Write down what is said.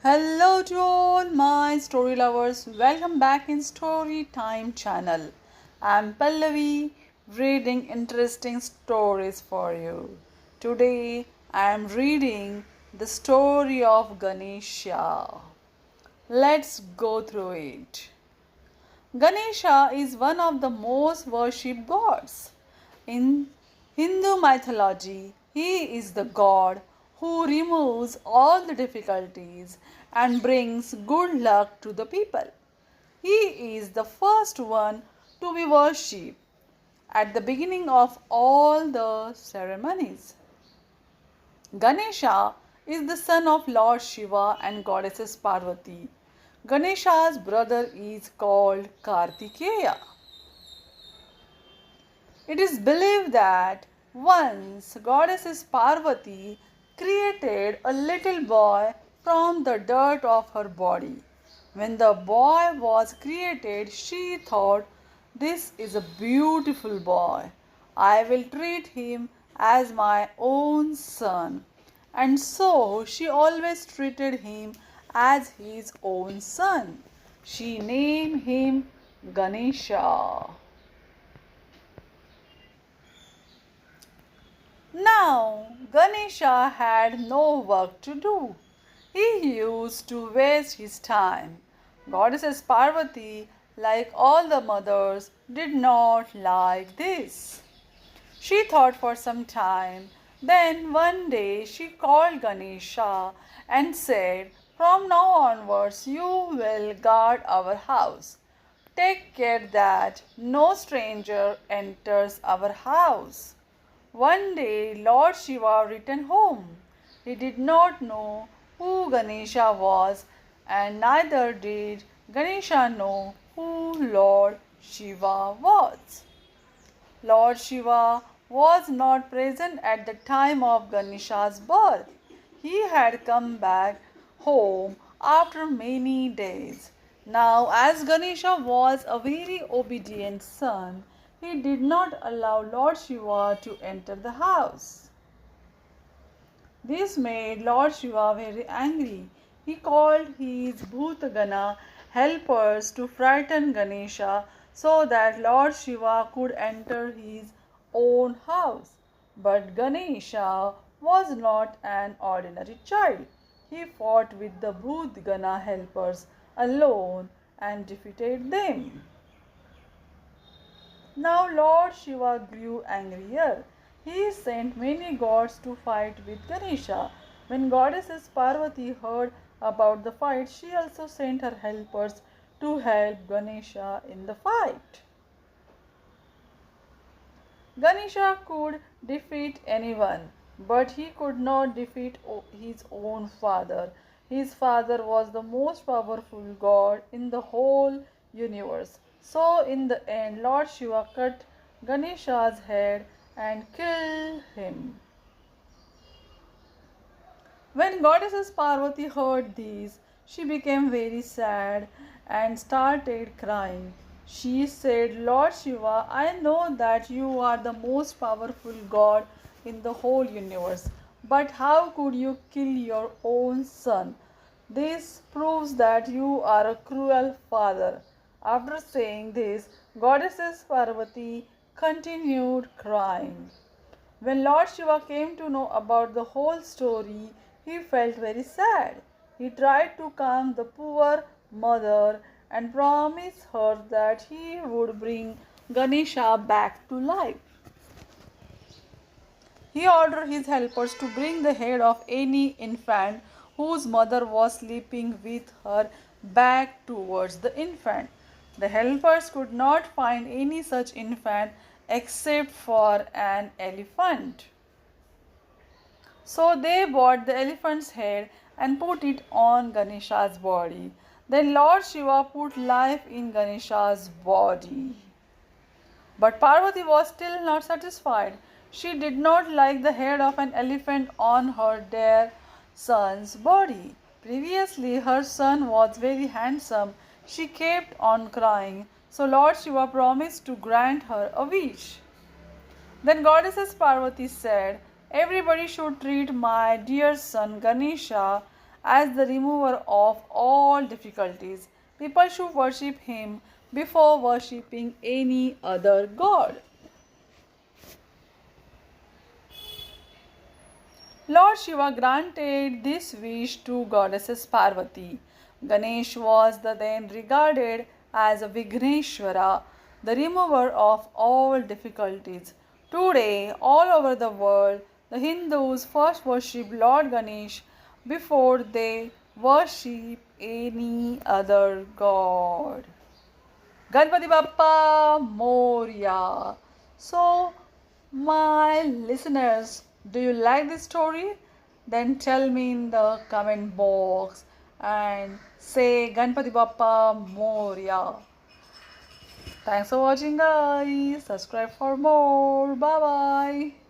Hello to all my story lovers. Welcome back in Story Time channel. I'm Pallavi reading interesting stories for you. Today I am reading the story of Ganesha. Let's go through it. Ganesha is one of the most worshipped gods. In Hindu mythology, he is the god who removes all the difficulties and brings good luck to the people. He is the first one to be worshipped at the beginning of all the ceremonies. Ganesha is the son of Lord Shiva and goddesses Parvati. Ganesha's brother is called Kartikeya. It is believed that once goddess Parvati created a little boy from the dirt of her body. When the boy was created, she thought, "This is a beautiful boy. I will treat him as my own son." And so she always treated him as his own son. She named him Ganesha. Now Ganesha had no work to do. He used to waste his time. Goddess Parvati, like all the mothers, did not like this. She thought for some time. Then one day she called Ganesha and said, "From now onwards you will guard our house. Take care that no stranger enters our house." One day Lord Shiva returned home. He did not know who Ganesha was, and neither did Ganesha know who Lord Shiva was. Lord Shiva was not present at the time of Ganesha's birth. He had come back home after many days. Now, as Ganesha was a very obedient son, he did not allow Lord Shiva to enter the house. This made Lord Shiva very angry. He called his Bhutagana helpers to frighten Ganesha so that Lord Shiva could enter his own house. But Ganesha was not an ordinary child. He fought with the Bhutagana helpers alone and defeated them. Now Lord Shiva grew angrier. He sent many gods to fight with Ganesha. When goddess Parvati heard about the fight, she also sent her helpers to help Ganesha in the fight. Ganesha could defeat anyone, but he could not defeat his own father. His father was the most powerful god in the whole universe. So, in the end, Lord Shiva cut Ganesha's head and killed him. When goddess Parvati heard this, she became very sad and started crying. She said, "Lord Shiva, I know that you are the most powerful god in the whole universe, but how could you kill your own son? This proves that you are a cruel father." After saying this, goddess Parvati continued crying. When Lord Shiva came to know about the whole story, he felt very sad. He tried to calm the poor mother and promised her that he would bring Ganesha back to life. He ordered his helpers to bring the head of any infant whose mother was sleeping with her back towards the infant. The helpers could not find any such infant except for an elephant. So they bought the elephant's head and put it on Ganesha's body. Then Lord Shiva put life in Ganesha's body. But Parvati was still not satisfied. She did not like the head of an elephant on her dear son's body. Previously, her son was very handsome. She kept on crying. So Lord Shiva promised to grant her a wish. Then goddess Parvati said, "Everybody should treat my dear son Ganesha as the remover of all difficulties. People should worship him before worshipping any other god. Lord Shiva granted this wish to goddesses Parvati. Ganesh was then regarded as a Vigneshwara, the remover of all difficulties. Today, all over the world, the Hindus first worship Lord Ganesh before they worship any other god. Ganpati Bappa Moria. So, my listeners, do you like this story? Then tell me in the comment box and say Ganpati Bappa Moria. Thanks for watching, guys. Subscribe for more. Bye bye.